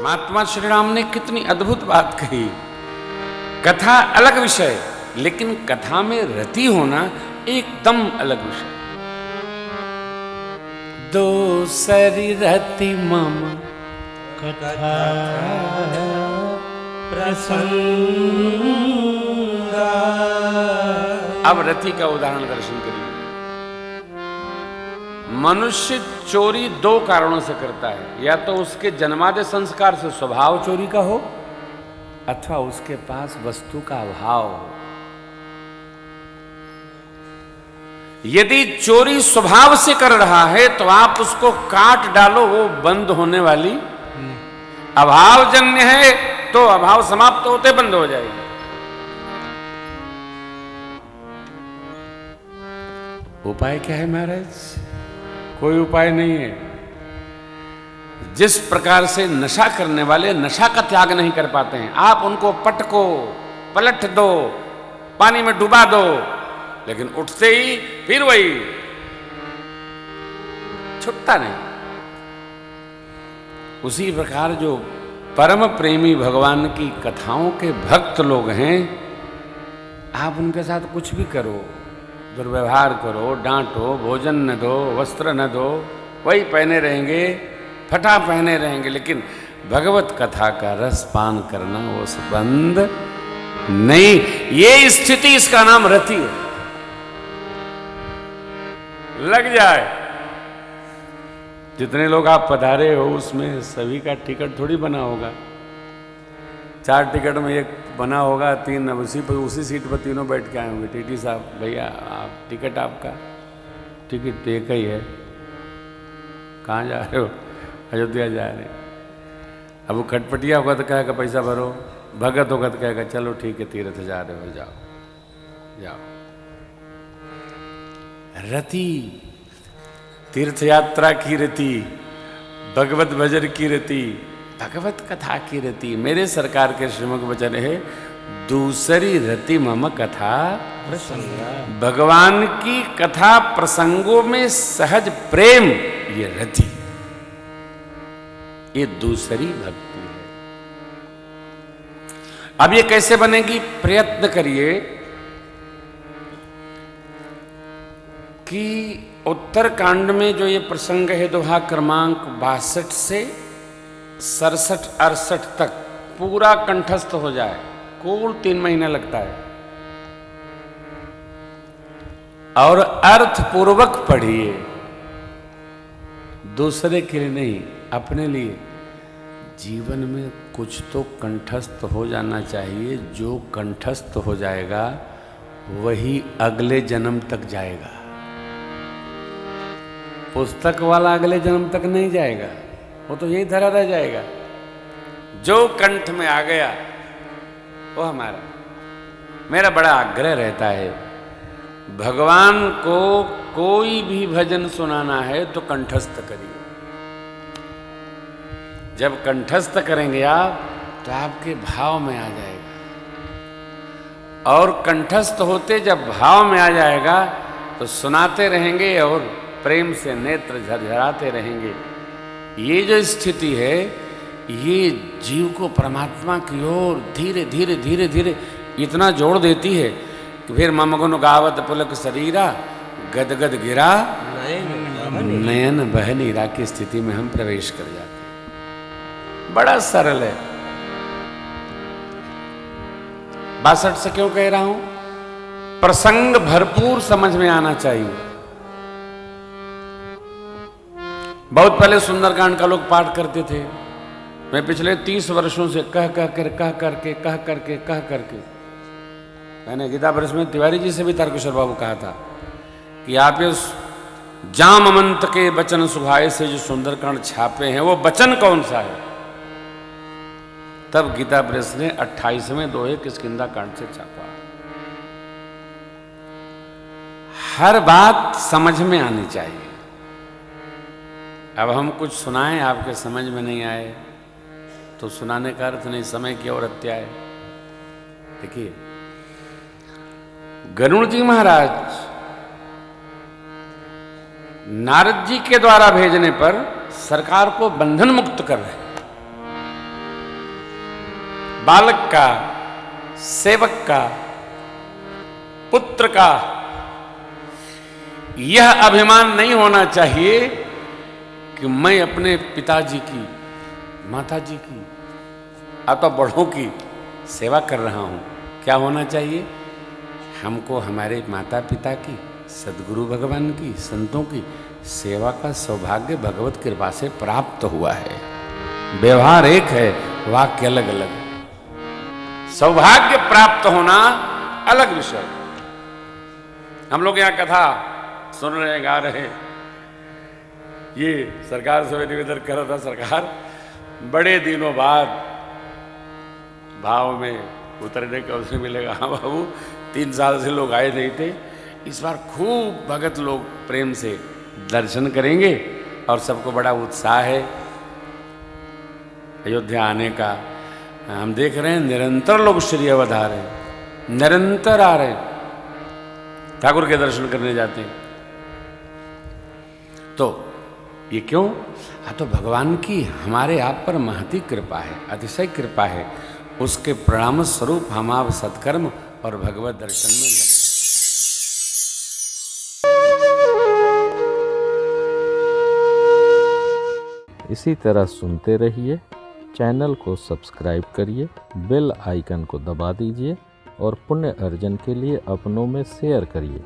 महात्मा श्री राम ने कितनी अद्भुत बात कही। कथा अलग विषय, लेकिन कथा में रति होना एकदम अलग विषय। दोसरी रति मम कथा प्रसंगा। अब रति का उदाहरण दर्शन करिए। मनुष्य चोरी दो कारणों से करता है, या तो उसके जन्मादि संस्कार से स्वभाव चोरी का हो, अथवा उसके पास वस्तु का अभाव हो। यदि चोरी स्वभाव से कर रहा है तो आप उसको काट डालो, वो बंद होने वाली। अभावजन्य है तो अभाव समाप्त होते बंद हो जाएगी। उपाय क्या है महाराज? कोई उपाय नहीं है। जिस प्रकार से नशा करने वाले नशा का त्याग नहीं कर पाते हैं, आप उनको पटको, पलट दो, पानी में डुबा दो, लेकिन उठते ही फिर वही, छूटता नहीं। उसी प्रकार जो परम प्रेमी भगवान की कथाओं के भक्त लोग हैं, आप उनके साथ कुछ भी करो, दुर्व्यवहार करो, डांटो, भोजन न दो, वस्त्र न दो, वही पहने रहेंगे, फटा पहने रहेंगे, लेकिन भगवत कथा का रस पान करना वो बंद नहीं। ये स्थिति, इसका नाम रति है। लग जाए। जितने लोग आप पधारे हो उसमें सभी का टिकट थोड़ी बना होगा। 4 टिकट में एक बना होगा, 3 उसी सीट पर तीनों बैठ के आए होंगे। टीटी साहब, भैया आप टिकट, आपका टिकट तो एक ही है, कहाँ जा रहे हो? अयोध्या जा रहे हैं। अब वो खटपटिया होगा तो कहेगा पैसा भरो, भगत होगा तो कहेगा चलो ठीक है तीर्थ जा रहे हो, जाओ जाओ। रति, तीर्थ यात्रा की रति, भगवत भजन की रति, भगवत कथा की रति। मेरे सरकार के श्रीमुख वचन है, दूसरी रति मम कथा प्रसंगा। भगवान की कथा प्रसंगों में सहज प्रेम, ये रति, ये दूसरी भक्ति है। अब ये कैसे बनेगी? प्रयत्न करिए कि उत्तरकांड में जो ये प्रसंग है, दोहा क्रमांक 62 से 67-68 तक पूरा कंठस्थ हो जाए। कुल 3 महीना लगता है। और अर्थ पूर्वक पढ़िए, दूसरे के लिए नहीं, अपने लिए। जीवन में कुछ तो कंठस्थ हो जाना चाहिए। जो कंठस्थ हो जाएगा वही अगले जन्म तक जाएगा। पुस्तक वाला अगले जन्म तक नहीं जाएगा, वो तो यही धरा रह जाएगा। जो कंठ में आ गया वो हमारा। मेरा बड़ा आग्रह रहता है, भगवान को कोई भी भजन सुनाना है तो कंठस्थ करिए। जब कंठस्थ करेंगे आप तो आपके भाव में आ जाएगा, और कंठस्थ होते जब भाव में आ जाएगा तो सुनाते रहेंगे और प्रेम से नेत्र झरझराते रहेंगे। ये जो स्थिति है, ये जीव को परमात्मा की ओर धीरे धीरे धीरे धीरे इतना जोड़ देती है कि फिर मम गुण गावत पुलक शरीरा, गदगद गिरा नयन बह नीरा की स्थिति में हम प्रवेश कर जाते हैं। बड़ा सरल है। 62 से क्यों कह रहा हूं? प्रसंग भरपूर समझ में आना चाहिए। बहुत पहले सुंदरकांड का लोग पाठ करते थे। मैं पिछले 30 वर्षों से कह करके मैंने गीता प्रेस में तिवारी जी से भी तारकेश्वर बाबू कहा था कि आप ये जामवंत के वचन सुभाए से जो सुंदरकांड छापे हैं, वो वचन कौन सा है? तब गीता प्रेस ने 28वें दोहे किष्किंधा कांड से छापा। हर बात समझ में आनी चाहिए। अब हम कुछ सुनाएं, आपके समझ में नहीं आए तो सुनाने का अर्थ नहीं, समय की और हत्या है। देखिए, गरुड़ जी महाराज नारद जी के द्वारा भेजने पर सरकार को बंधन मुक्त कर रहे हैं। बालक का, सेवक का, पुत्र का यह अभिमान नहीं होना चाहिए कि मैं अपने पिताजी की, माताजी की अथवा बड़ों की सेवा कर रहा हूं। क्या होना चाहिए? हमको हमारे माता पिता की, सदगुरु भगवान की, संतों की सेवा का सौभाग्य भगवत कृपा से प्राप्त हुआ है। व्यवहार एक है, वाक्य अलग अलग है। सौभाग्य प्राप्त होना अलग विषय। हम लोग यहाँ कथा सुन रहे, गा रहे, ये सरकार से निवेदन कर रहा था, सरकार बड़े दिनों बाद भाव में उतरने का अवसर मिलेगा। हाँ बाबू, 3 साल से लोग आए नहीं थे, इस बार खूब भगत लोग प्रेम से दर्शन करेंगे और सबको बड़ा उत्साह है अयोध्या आने का। हम देख रहे हैं निरंतर लोग श्री अवध आ रहे हैं, निरंतर आ रहे हैं, ठाकुर के दर्शन करने जाते हैं। तो ये क्यों? तो भगवान की हमारे आप पर महती कृपा है, अतिशय कृपा है। उसके प्रणाम स्वरूप हम आप सत्कर्म और भगवत दर्शन में लग जाए। इसी तरह सुनते रहिए, चैनल को सब्सक्राइब करिए, बेल आइकन को दबा दीजिए और पुण्य अर्जन के लिए अपनों में शेयर करिए।